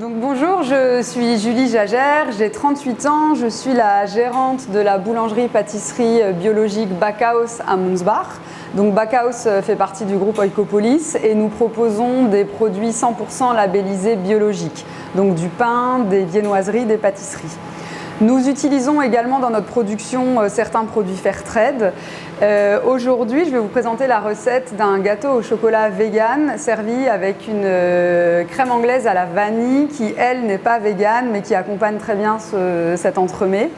Donc bonjour, je suis Julie Jagère, j'ai 38 ans, je suis la gérante de la boulangerie-pâtisserie biologique Backhaus à Monsbach. Donc Backhaus fait partie du groupe Oikopolis et nous proposons des produits 100% labellisés biologiques, donc du pain, des viennoiseries, des pâtisseries. Nous utilisons également dans notre production certains produits Fairtrade. Aujourd'hui, je vais vous présenter la recette d'un gâteau au chocolat vegan servi avec une crème anglaise à la vanille qui, elle, n'est pas vegan mais qui accompagne très bien cet entremets.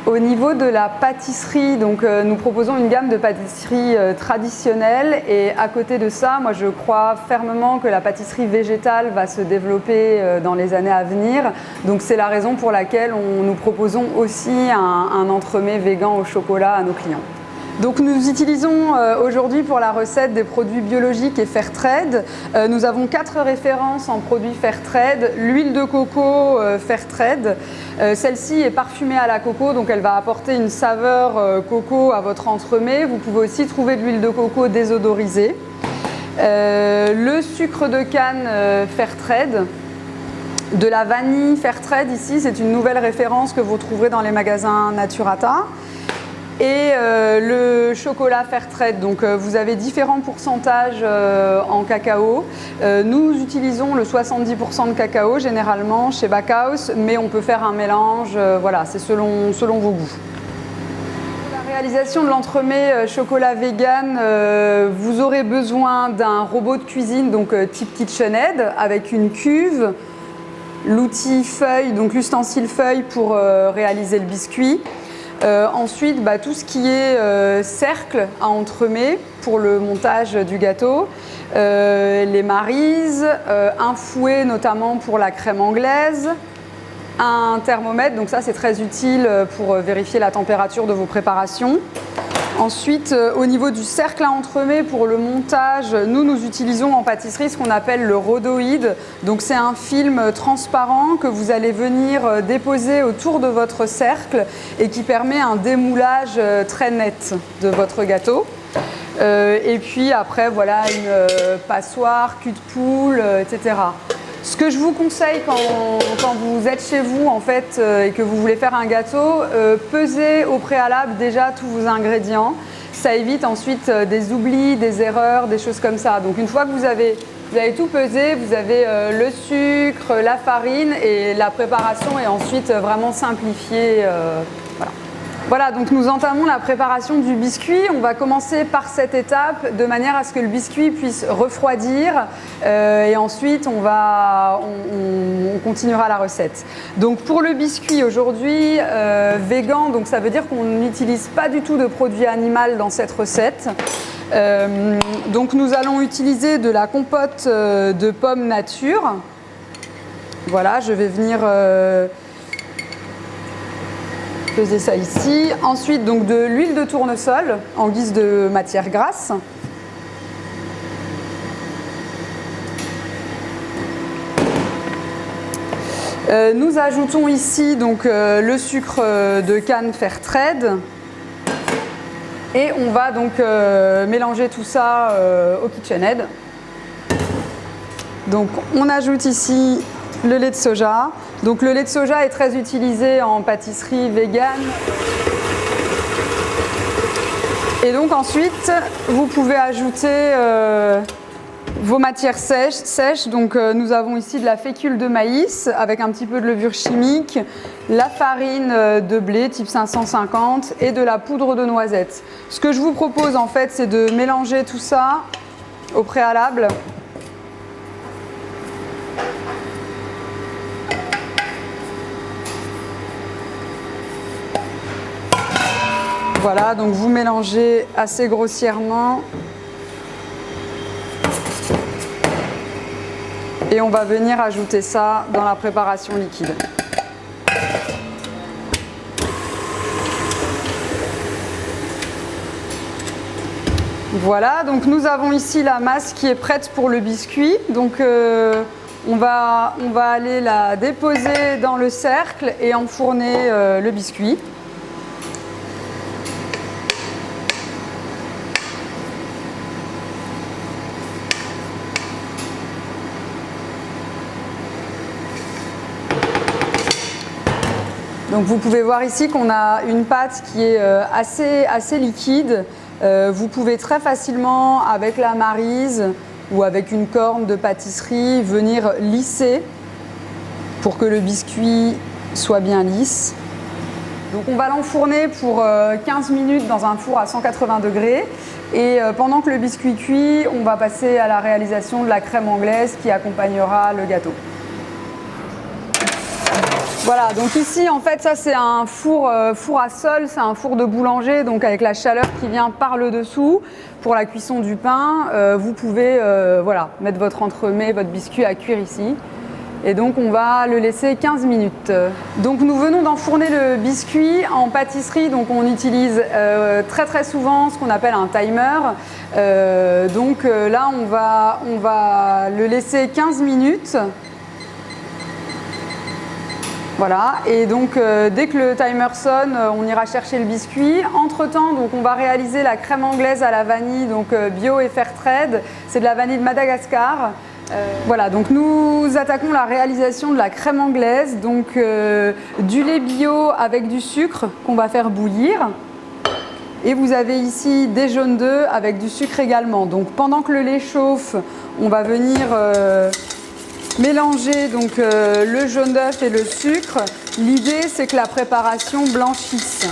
Au niveau de la pâtisserie, donc, nous proposons une gamme de pâtisseries traditionnelles et à côté de ça, moi je crois fermement que la pâtisserie végétale va se développer dans les années à venir. Donc c'est la raison pour laquelle nous proposons aussi un entremets vegan au chocolat à nos clients. Donc nous utilisons aujourd'hui pour la recette des produits biologiques et Fairtrade. Nous avons 4 références en produits Fairtrade. L'huile de coco Fairtrade, celle-ci est parfumée à la coco, donc elle va apporter une saveur coco à votre entremets. Vous pouvez aussi trouver de l'huile de coco désodorisée. Le sucre de canne Fairtrade. De la vanille Fairtrade ici, c'est une nouvelle référence que vous trouverez dans les magasins Naturata. Et le chocolat Fairtrade, donc vous avez différents pourcentages en cacao. Nous utilisons le 70% de cacao généralement chez Backhaus, mais on peut faire un mélange, voilà, c'est selon vos goûts. Pour la réalisation de l'entremets chocolat vegan, vous aurez besoin d'un robot de cuisine, donc type KitchenAid, avec une cuve, l'outil feuille, donc l'ustensile feuille pour réaliser le biscuit. Ensuite, tout ce qui est cercle à entremets pour le montage du gâteau, les marises, un fouet notamment pour la crème anglaise, un thermomètre, donc ça c'est très utile pour vérifier la température de vos préparations. Ensuite, au niveau du cercle à entremets, pour le montage, nous utilisons en pâtisserie ce qu'on appelle le rhodoïde. Donc c'est un film transparent que vous allez venir déposer autour de votre cercle et qui permet un démoulage très net de votre gâteau. Et puis après, voilà, une passoire, cul de poule, etc. Ce que je vous conseille quand vous êtes chez vous en fait, et que vous voulez faire un gâteau, pesez au préalable déjà tous vos ingrédients. Ça évite ensuite des oublis, des erreurs, des choses comme ça. Donc une fois que vous avez tout pesé, vous avez le sucre, la farine et la préparation est ensuite vraiment simplifiée. Voilà, donc nous entamons la préparation du biscuit. On va commencer par cette étape de manière à ce que le biscuit puisse refroidir et ensuite on continuera la recette. Donc pour le biscuit aujourd'hui, vegan, donc ça veut dire qu'on n'utilise pas du tout de produit animal dans cette recette. Donc nous allons utiliser de la compote de pommes nature. Voilà, je vais venir peser ça ici. Ensuite, donc de l'huile de tournesol en guise de matière grasse. Nous ajoutons ici donc le sucre de canne Fairtrade. Et on va donc mélanger tout ça au KitchenAid. Donc on ajoute ici le lait de soja. Donc le lait de soja est très utilisé en pâtisserie vegan. Et donc ensuite, vous pouvez ajouter vos matières sèches. Donc nous avons ici de la fécule de maïs avec un petit peu de levure chimique, la farine de blé type 550 et de la poudre de noisette. Ce que je vous propose en fait, c'est de mélanger tout ça au préalable. Voilà, donc vous mélangez assez grossièrement et on va venir ajouter ça dans la préparation liquide. Voilà, donc nous avons ici la masse qui est prête pour le biscuit. Donc on va aller la déposer dans le cercle et enfourner le biscuit. Donc vous pouvez voir ici qu'on a une pâte qui est assez liquide. Vous pouvez très facilement, avec la maryse ou avec une corne de pâtisserie, venir lisser pour que le biscuit soit bien lisse. Donc on va l'enfourner pour 15 minutes dans un four à 180 degrés. Et pendant que le biscuit cuit, on va passer à la réalisation de la crème anglaise qui accompagnera le gâteau. Voilà, donc ici en fait ça c'est un four à sol, c'est un four de boulanger, donc avec la chaleur qui vient par le dessous pour la cuisson du pain. Vous pouvez voilà, mettre votre entremets, votre biscuit à cuire ici. Et donc on va le laisser 15 minutes. Donc nous venons d'enfourner le biscuit en pâtisserie, donc on utilise très souvent ce qu'on appelle un timer. Là on va le laisser 15 minutes. Voilà, et donc dès que le timer sonne, on ira chercher le biscuit. Entre-temps, donc on va réaliser la crème anglaise à la vanille, donc bio et fair trade. C'est de la vanille de Madagascar. Voilà, donc nous attaquons la réalisation de la crème anglaise, donc du lait bio avec du sucre qu'on va faire bouillir. Et vous avez ici des jaunes d'œufs avec du sucre également. Donc pendant que le lait chauffe, on va venir mélanger donc, le jaune d'œuf et le sucre. L'idée, c'est que la préparation blanchisse.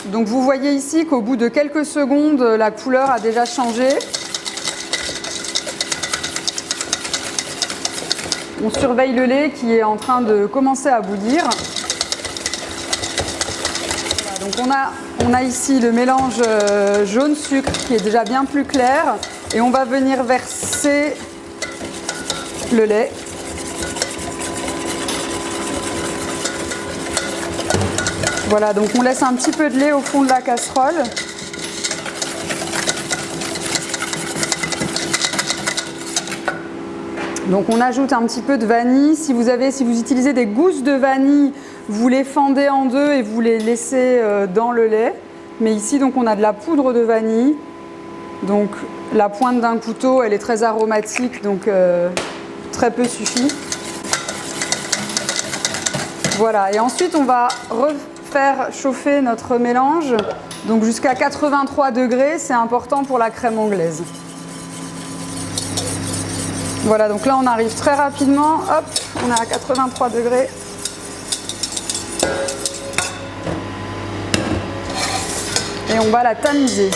Donc vous voyez ici qu'au bout de quelques secondes, la couleur a déjà changé. On surveille le lait qui est en train de commencer à bouillir. Voilà, donc on a ici le mélange jaune sucre qui est déjà bien plus clair. Et on va venir verser le lait. Voilà, donc on laisse un petit peu de lait au fond de la casserole. Donc on ajoute un petit peu de vanille. Si vous utilisez des gousses de vanille, vous les fendez en deux et vous les laissez dans le lait. Mais ici, donc on a de la poudre de vanille. Donc la pointe d'un couteau, elle est très aromatique, donc très peu suffit. Voilà, et ensuite on va refaire chauffer notre mélange, donc jusqu'à 83 degrés, c'est important pour la crème anglaise. Voilà, donc là on arrive très rapidement, hop, on est à 83 degrés. Et on va la tamiser.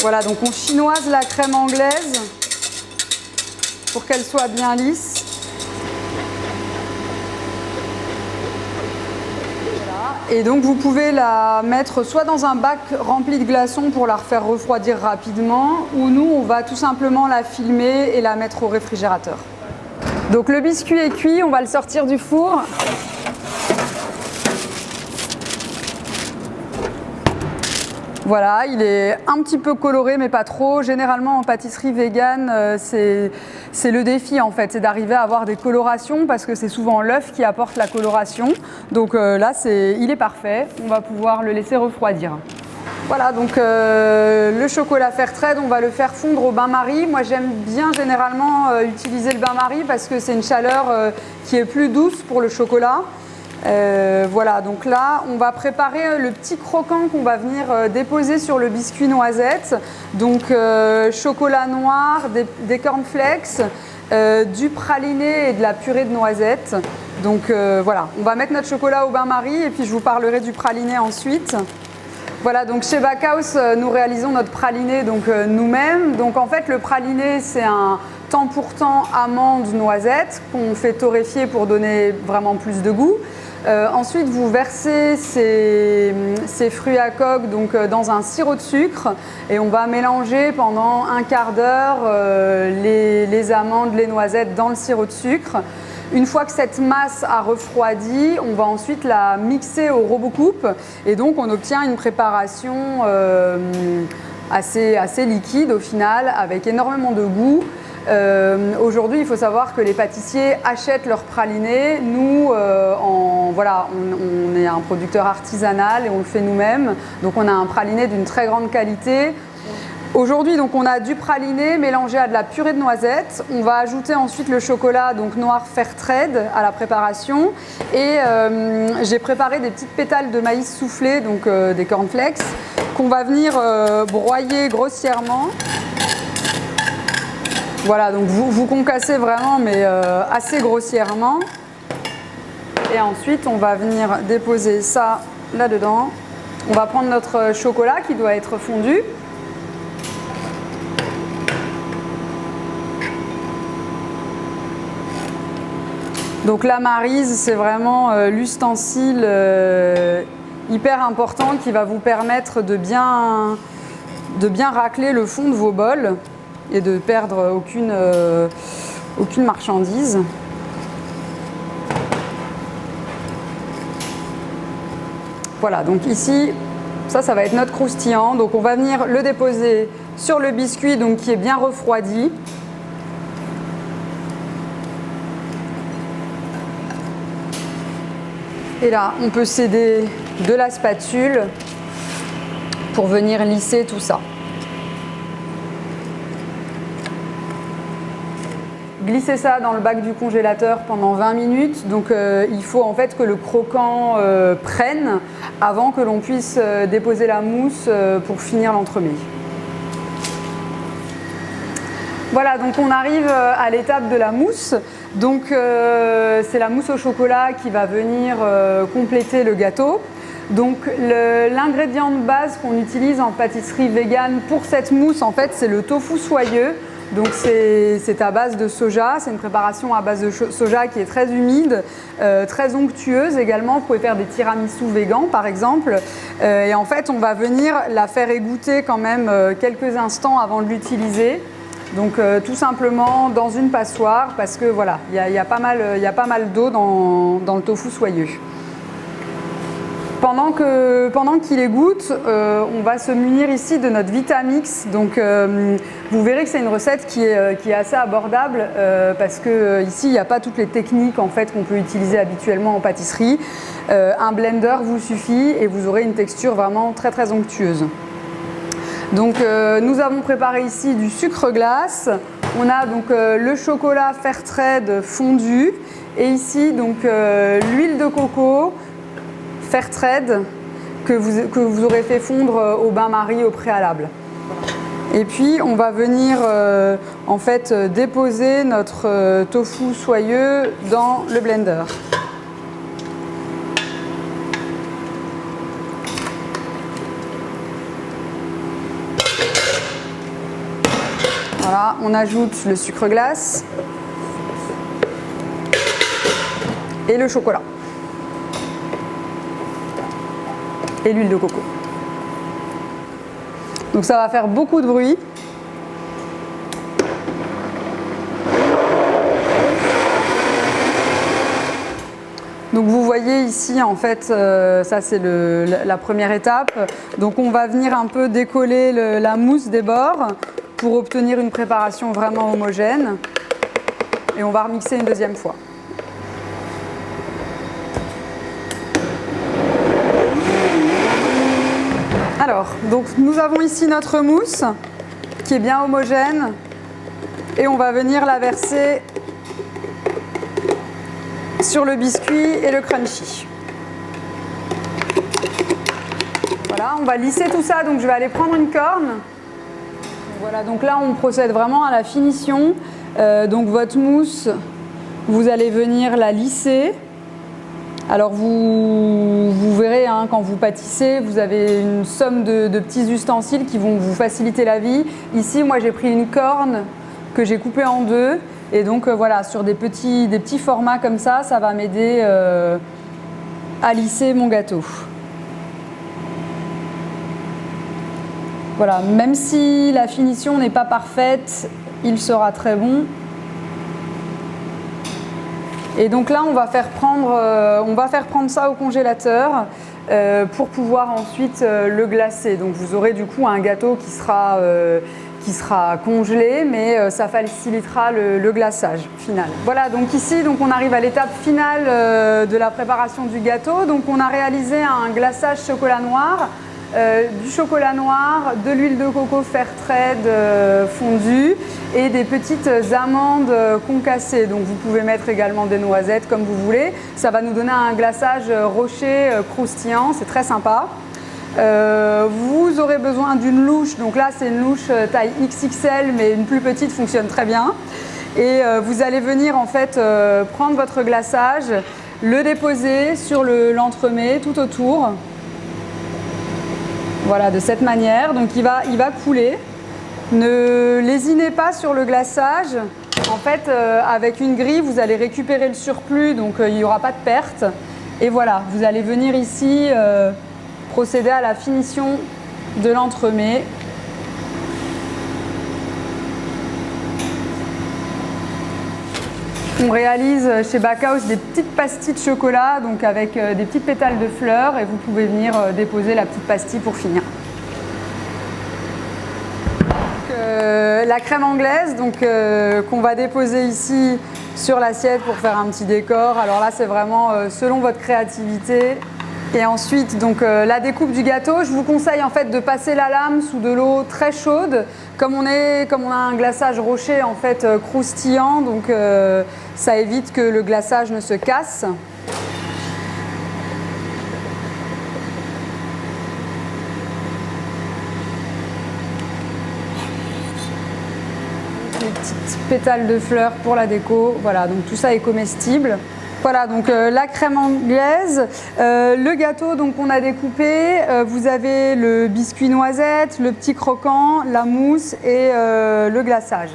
Voilà, donc on chinoise la crème anglaise pour qu'elle soit bien lisse. Voilà. Et donc vous pouvez la mettre soit dans un bac rempli de glaçons pour la refaire refroidir rapidement, ou nous on va tout simplement la filmer et la mettre au réfrigérateur. Donc le biscuit est cuit, on va le sortir du four. Voilà, il est un petit peu coloré mais pas trop. Généralement en pâtisserie végane, c'est le défi en fait, c'est d'arriver à avoir des colorations parce que c'est souvent l'œuf qui apporte la coloration. Donc là, il est parfait, on va pouvoir le laisser refroidir. Voilà, donc le chocolat Fairtrade, on va le faire fondre au bain-marie. Moi j'aime bien généralement utiliser le bain-marie parce que c'est une chaleur qui est plus douce pour le chocolat. Voilà, donc là on va préparer le petit croquant qu'on va venir déposer sur le biscuit noisette. Donc chocolat noir, des cornflakes, du praliné et de la purée de noisettes. Donc voilà, on va mettre notre chocolat au bain-marie et puis je vous parlerai du praliné ensuite. Voilà, donc chez Backhouse, nous réalisons notre praliné nous-mêmes. Donc en fait le praliné c'est un temps pour temps amande noisette qu'on fait torréfier pour donner vraiment plus de goût. Ensuite, vous versez ces fruits à coque dans un sirop de sucre et on va mélanger pendant un quart d'heure les amandes, les noisettes dans le sirop de sucre. Une fois que cette masse a refroidi, on va ensuite la mixer au robot-coupe et donc on obtient une préparation assez liquide au final avec énormément de goût. Aujourd'hui, il faut savoir que les pâtissiers achètent leur praliné. Nous, on est un producteur artisanal et on le fait nous-mêmes. Donc on a un praliné d'une très grande qualité. Aujourd'hui, donc, on a du praliné mélangé à de la purée de noisettes. On va ajouter ensuite le chocolat donc, noir Fairtrade à la préparation. Et j'ai préparé des petites pétales de maïs soufflé, donc des cornflakes, qu'on va venir broyer grossièrement. Voilà, donc vous concassez vraiment, mais assez grossièrement. Et ensuite, on va venir déposer ça là-dedans. On va prendre notre chocolat qui doit être fondu. Donc la maryse, c'est vraiment l'ustensile hyper important qui va vous permettre de bien racler le fond de vos bols et de perdre aucune marchandise. Voilà, donc ici, ça va être notre croustillant. Donc on va venir le déposer sur le biscuit donc, qui est bien refroidi. Et là, on peut s'aider de la spatule pour venir lisser tout ça. Glissez ça dans le bac du congélateur pendant 20 minutes. Donc il faut en fait que le croquant prenne avant que l'on puisse déposer la mousse pour finir l'entremets. Voilà, donc on arrive à l'étape de la mousse. Donc c'est la mousse au chocolat qui va venir compléter le gâteau. Donc l'ingrédient de base qu'on utilise en pâtisserie végane pour cette mousse, en fait, c'est le tofu soyeux. Donc c'est à base de soja, c'est une préparation à base de soja qui est très humide, très onctueuse également. Vous pouvez faire des tiramisu végans par exemple. Et en fait, on va venir la faire égoutter quand même quelques instants avant de l'utiliser. Donc tout simplement dans une passoire parce que voilà, il y a pas mal d'eau dans le tofu soyeux. Pendant qu'il égoutte, on va se munir ici de notre Vitamix. Donc vous verrez que c'est une recette qui est assez abordable parce que ici il n'y a pas toutes les techniques en fait qu'on peut utiliser habituellement en pâtisserie. Un blender vous suffit et vous aurez une texture vraiment très très onctueuse. Donc nous avons préparé ici du sucre glace, on a donc le chocolat Fairtrade fondu et ici donc l'huile de coco Fairtrade que vous aurez fait fondre au bain-marie au préalable. Et puis on va venir en fait déposer notre tofu soyeux dans le blender. Voilà, on ajoute le sucre glace et le chocolat et l'huile de coco. Donc ça va faire beaucoup de bruit. Donc vous voyez ici en fait, ça c'est la première étape. Donc on va venir un peu décoller la mousse des bords pour obtenir une préparation vraiment homogène. Et on va remixer une deuxième fois. Alors, donc nous avons ici notre mousse qui est bien homogène et on va venir la verser sur le biscuit et le crunchy. Voilà, on va lisser tout ça, donc je vais aller prendre une corne. Voilà, donc là on procède vraiment à la finition. Donc votre mousse, vous allez venir la lisser. Alors vous verrez, hein, quand vous pâtissez, vous avez une somme de petits ustensiles qui vont vous faciliter la vie. Ici, moi j'ai pris une corne que j'ai coupée en deux. Et donc voilà, sur des petits formats comme ça, ça va m'aider à lisser mon gâteau. Voilà, même si la finition n'est pas parfaite, il sera très bon. Et donc là, on va faire prendre ça au congélateur pour pouvoir ensuite le glacer. Donc vous aurez du coup un gâteau qui sera congelé, mais ça facilitera le glaçage final. Voilà, donc ici on arrive à l'étape finale de la préparation du gâteau. Donc on a réalisé un glaçage chocolat noir. du chocolat noir, de l'huile de coco Fairtrade fondue et des petites amandes concassées. Donc vous pouvez mettre également des noisettes comme vous voulez. Ça va nous donner un glaçage rocher croustillant, c'est très sympa. Vous aurez besoin d'une louche, donc là c'est une louche taille XXL mais une plus petite fonctionne très bien. Et vous allez venir en fait prendre votre glaçage, le déposer sur l'entremets tout autour. Voilà, de cette manière, donc il va couler. Ne lésinez pas sur le glaçage. En fait, avec une grille, vous allez récupérer le surplus, donc il n'y aura pas de perte. Et voilà, vous allez venir ici procéder à la finition de l'entremets. On réalise chez Backhouse des petites pastilles de chocolat, donc avec des petites pétales de fleurs, et vous pouvez venir déposer la petite pastille pour finir. La crème anglaise, qu'on va déposer ici sur l'assiette pour faire un petit décor. Alors là, c'est vraiment selon votre créativité. Et ensuite, la découpe du gâteau, je vous conseille en fait de passer la lame sous de l'eau très chaude. Comme on a un glaçage rocher en fait croustillant, donc ça évite que le glaçage ne se casse. Les petites pétales de fleurs pour la déco, voilà, donc tout ça est comestible. Voilà, donc la crème anglaise, le gâteau donc on a découpé, vous avez le biscuit noisette, le petit croquant, la mousse et le glaçage.